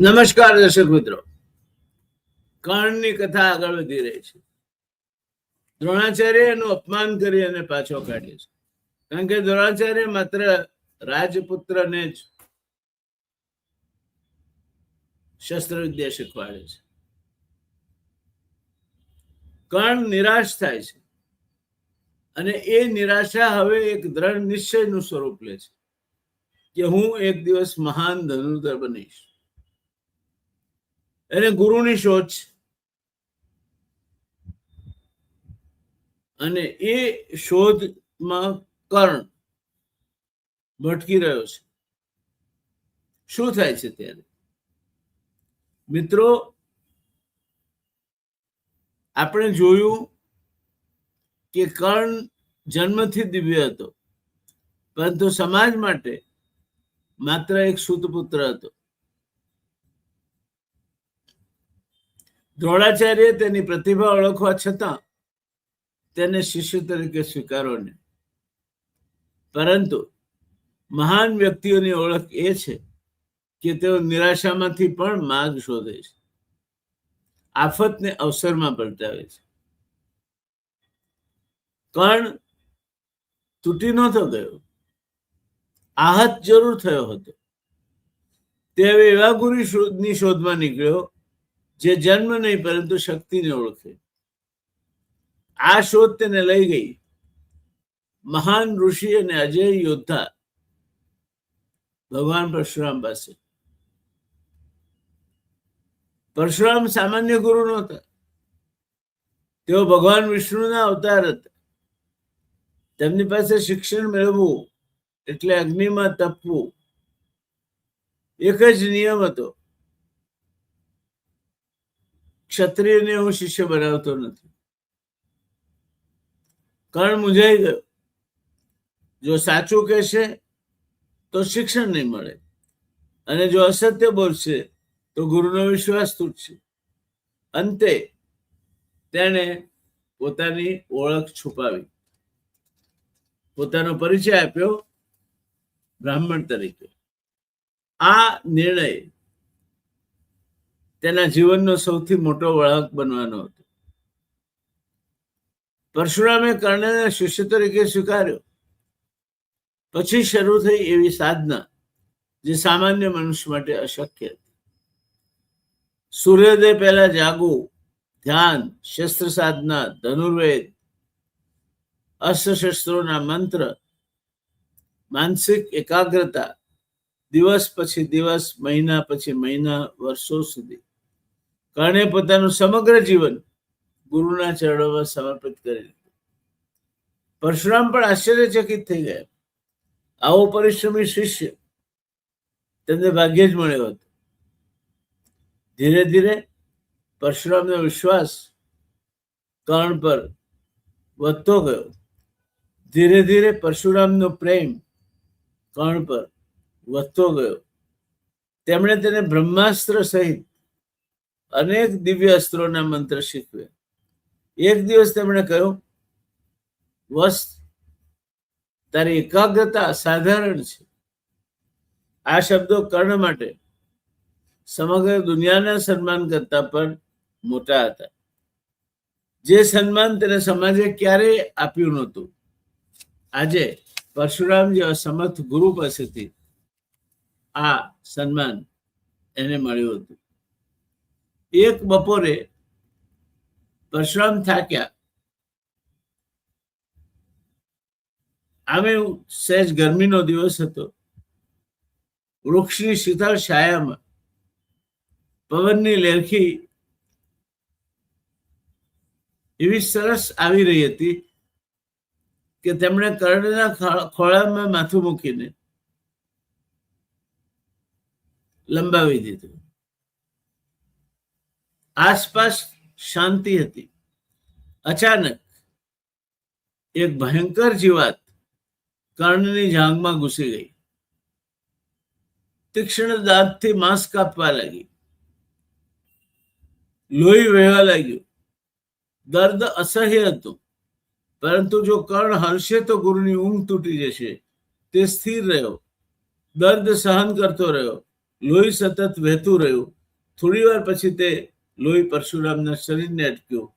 નમસ્કાર દર્શક મિત્રો, કર્ણની કથા આગળ વધી રહી છે. દ્રોણાચાર્ય એનું અપમાન કરી અને પાછો કાઢે છે, કારણ કે દ્રોણાચાર્ય માત્ર રાજપુત્રને જ શસ્ત્ર વિદ્યા શીખવાડે છે. કર્ણ નિરાશ થાય છે અને એ નિરાશા હવે એક દ્રઢ નિશ્ચયનું સ્વરૂપ લે છે કે હું એક દિવસ મહાન ધનુર્ધર બનીશ. એને ગુરુની શોધ છે અને એ શોધમાં કર્ણ ભટકી રહ્યો છે. શું થાય છે ત્યારે? મિત્રો, આપણે જોયું કે કર્ણ જન્મથી દિવ્ય હતો, પરંતુ સમાજ માટે માત્ર એક સૂતપુત્ર હતો. દ્રોણાચાર્ય તેની પ્રતિભા ઓળખવા છતાં તેને શિષ્ય તરીકે સ્વીકારો નહીં. પરંતુ મહાન વ્યક્તિઓની ઓળખ એ છે કે તેઓ નિરાશામાંથી પણ માર્ગ શોધે છે, આફતને અવસરમાં પલટાવે છે. કર્ણ તૂટી નહોતો ગયો, આહત જરૂર થયો હતો. તે હવે એવા ગુરુની શોધમાં નીકળ્યો જે જન્મ નહીં પરંતુ શક્તિને ઓળખે. આ શોધ તેને લઈ ગઈ મહાન ઋષિ અને અજય યોદ્ધા ભગવાન પરશુરામ પાસે. પરશુરામ સામાન્ય ગુરુ નહોતા, તેઓ ભગવાન વિષ્ણુના અવતાર હતા. તેમની પાસે શિક્ષણ મેળવવું એટલે અગ્નિમાં તપવું એક જ નિયમ હતો: ક્ષત્રિયને હું શિષ્ય બનાવતો નથી. કર્ણ મૂંઝાઈ ગયો. જો સાચું કહેશે તો શિક્ષણ નહીં મળે, અને જો અસત્ય બોલશે તો ગુરુનો વિશ્વાસ તૂટશે. અંતે તેણે પોતાની ઓળખ છુપાવી, પોતાનો પરિચય આપ્યો બ્રાહ્મણ તરીકે. આ નિર્ણય તેના જીવનનો સૌથી મોટો વળાંક બનવાનો હતો. પરશુરામે કર્ણને શિષ્ય તરીકે સ્વીકાર્યો. પછી શરૂ થઈ એવી સાધના જે સામાન્ય મનુષ્ય માટે અશક્ય હતી. સૂર્યોદય પહેલા જાગવું, ધ્યાન, શસ્ત્ર સાધના, ધનુર્વેદ, અસ્ત્ર-શસ્ત્રોના મંત્ર, માનસિક એકાગ્રતા, દિવસ પછી દિવસ, મહિના પછી મહિના, વર્ષો સુધી કર્ણે પોતાનું સમગ્ર જીવન ગુરુના ચરણોમાં સમર્પિત કરી દીધું. પરશુરામ પણ આશ્ચર્યચકિત થઈ ગયા. આવો પરિશ્રમી શિષ્ય તેમને ભાગ્યે જ મળ્યો હતો. ધીરે ધીરે પરશુરામનો વિશ્વાસ કર્ણ પર વધતો ગયો. ધીરે ધીરે પરશુરામનો પ્રેમ કર્ણ પર વધતો ગયો. તેમણે તેને બ્રહ્માસ્ત્ર સહિત અનેક દિવ્ય અસ્ત્રોના મંત્ર શીખવ્યા. એક દિવસ તેમણે કહ્યું, વત્સ, તારી એકાગ્રતા અસાધારણ છે. આ શબ્દો કર્ણ માટે સમગ્ર દુનિયાના સન્માન કરતા પણ મોટા હતા, જે સન્માન તેને સમાજે ક્યારેય આપ્યું નહોતું. આજે પરશુરામ જેવા સમર્થ ગુરુ પાસેથી આ સન્માન એને મળ્યું હતું. એક બપોરે પરશુરામ થાક્યા. આમે સહેજ ગરમીનો દિવસ હતો. વૃક્ષની શીતળ છાયામાં પવનની લેરખી એવી સરસ આવી રહી હતી કે તેમણે કર્ણના ખોળામાં માથું મૂકીને લંબાવી દીધું. આસપાસ શાંતિ હતી. અચાનક એક ભયંકર જીવાત કર્ણની જાંઘમાં ઘૂસી ગઈ. તીક્ષ્ણ દાંતથી માંસ કાપવા લાગી. લોહી વહેવા લાગ્યું. દર્દ અસહ્ય હતું, પરંતુ જો કર્ણ હલશે તો ગુરુની ઊંઘ તૂટી જશે. તે સ્થિર રહ્યો, દર્દ સહન કરતો રહ્યો લોહી સતત વહેતું રહ્યું. થોડી વાર પછી તે લોહી પરશુરામના શરીરને અટક્યું.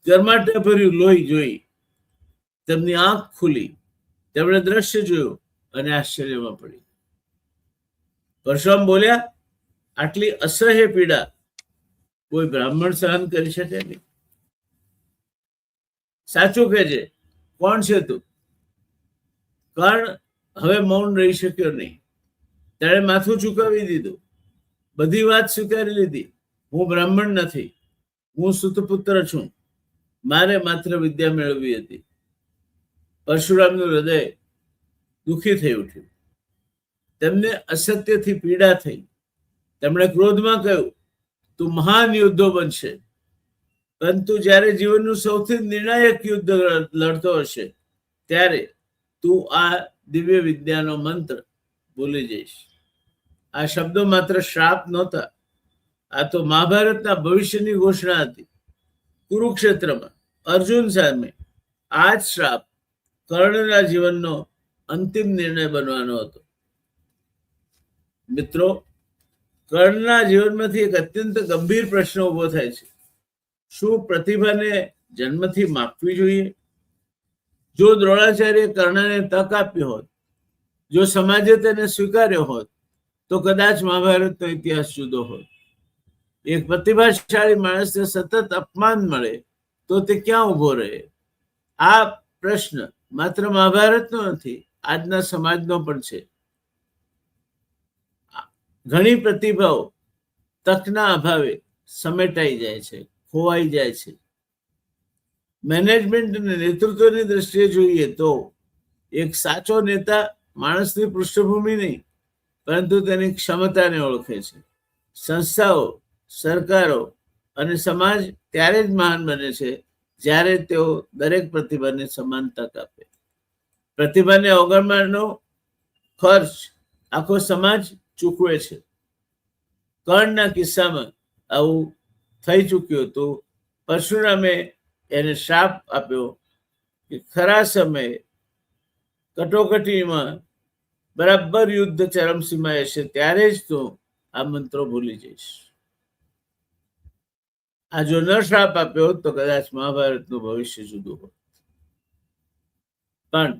ગરમાટા ભર્યું લોહી જોઈ તેમની આંખ ખુલી. તેમણે દ્રશ્ય જોયું અને આશ્ચર્યમાં પડી. પરશુરામ બોલ્યા, આટલી અસહ્ય પીડા કોઈ બ્રાહ્મણ સહન કરી શકે નહીં. સાચું કહેજે, કોણ છે તું? કર્ણ હવે મૌન રહી શક્યો નહીં. તેણે માથું ચૂકવી દીધું. બધી વાત સ્વીકારી લીધી. હું બ્રાહ્મણ નથી, હું સુતપુત્ર છું. મારે માત્ર વિદ્યા મેળવવી હતી. પરશુરામનું હૃદય દુઃખી થઈ ઉઠ્યું. તેમને અસત્યથી પીડા થઈ. તેમણે ક્રોધમાં કહ્યું, તું મહાન યુદ્ધો બનશે, પરંતુ જ્યારે જીવનનું સૌથી નિર્ણાયક યુદ્ધ લડતો હશે ત્યારે તું આ દિવ્ય વિદ્યાનો મંત્ર ભૂલી જઈશ. આ શબ્દો માત્ર શ્રાપ નહોતા, આ તો મહાભારતના ભવિષ્યની ઘોષણા હતી. કુરુક્ષેત્રમાં અર્જુન સામે આ જ શ્રાપ કર્ણના જીવનનો અંતિમ નિર્ણય બનવાનો હતો. મિત્રો, કર્ણના જીવનમાંથી એક અત્યંત ગંભીર પ્રશ્ન ઉભો થાય છે. શું પ્રતિભાને જન્મથી માપવી જોઈએ? જો દ્રોણાચાર્ય કર્ણને તક આપી હોત, જો સમાજે તેને સ્વીકાર્યો હોત, તો કદાચ મહાભારતનો ઇતિહાસ જુદો હોત. એક પ્રતિભાશાળી માણસને સતત અપમાન મળે તો તે ક્યાં ઉભો રહે? આ પ્રશ્ન માત્ર મહાભારતનો નથી, આજના સમાજનો પણ છે. ઘણી પ્રતિભાઓ તકના અભાવે સમેટાઈ જાય છે, ખોવાઈ જાય છે. મેનેજમેન્ટ અને નેતૃત્વની દ્રષ્ટિએ જોઈએ તો એક સાચો નેતા માણસની પૃષ્ઠભૂમિ નહીં, પરંતુ તેની ક્ષમતાને ઓળખે છે. સંસ્થાઓ, સરકારો અને સમાજ ત્યારે જ મહાન બને છે જ્યારે તેઓ દરેક પ્રતિભાને સમાન તક આપે. પ્રતિભાને અવગણવાનો ખર્ચ આખો સમાજ ચૂકવે છે. કર્ણના કિસ્સામાં આવું થઈ ચૂક્યું હતું. પરશુરામે એને શ્રાપ આપ્યો કે ખરા સમયે કટોકટીમાં બરાબર યુદ્ધ ચરમસીમાએ હશે ત્યારે જ તું આ મંત્રો ભૂલી જઈશ. આ જો ન શ્રાપ આપ્યો તો કદાચ મહાભારતનું ભવિષ્ય જુદું હોત. પણ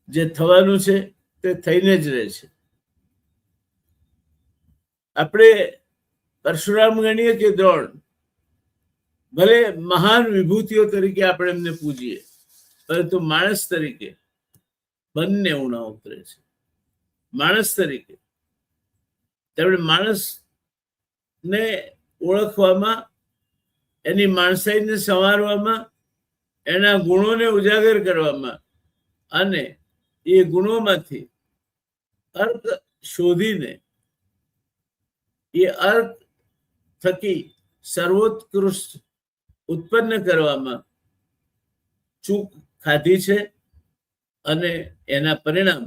જે થવાનું છે તે થઈને જ રહે છે. આપણે પરશુરામ ગણીએ કે દ્રોણ, ભલે મહાન વિભૂતિઓ તરીકે આપણે એમને પૂજીએ, પરંતુ માણસ તરીકે બંને ઉણા ઉતરે છે. માણસ તરીકે તેમણે માણસને ઓળખવામાં, એની માણસાઈને સંવારવામાં, એના ગુણોને ઉજાગર કરવામાં અને એ ગુણોમાંથી અર્થ શોધીને એ અર્થ થકી સર્વોત્કૃષ્ટ ઉત્પન્ન કરવામાં ચૂક ખાધી છે અને એના પરિણામ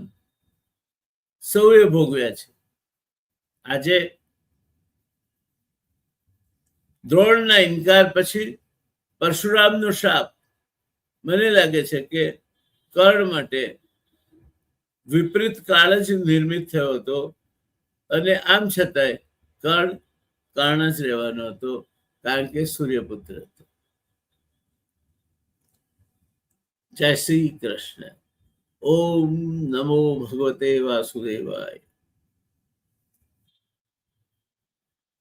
સૌએ ભોગવ્યા છે. આજે દ્રોણના ઇનકાર પછી પરશુરામનો શાપ મને લાગે છે કે કર્ણ માટે વિપરીત કાળ જ નિર્મિત થયો હતો અને આમ છતાંય કર્ણ જ રહેવાનો હતો, કારણ કે સૂર્યપુત્ર હતો. જય શ્રી કૃષ્ણ. ઓમ નમો ભગવતે વાસુદેવાય.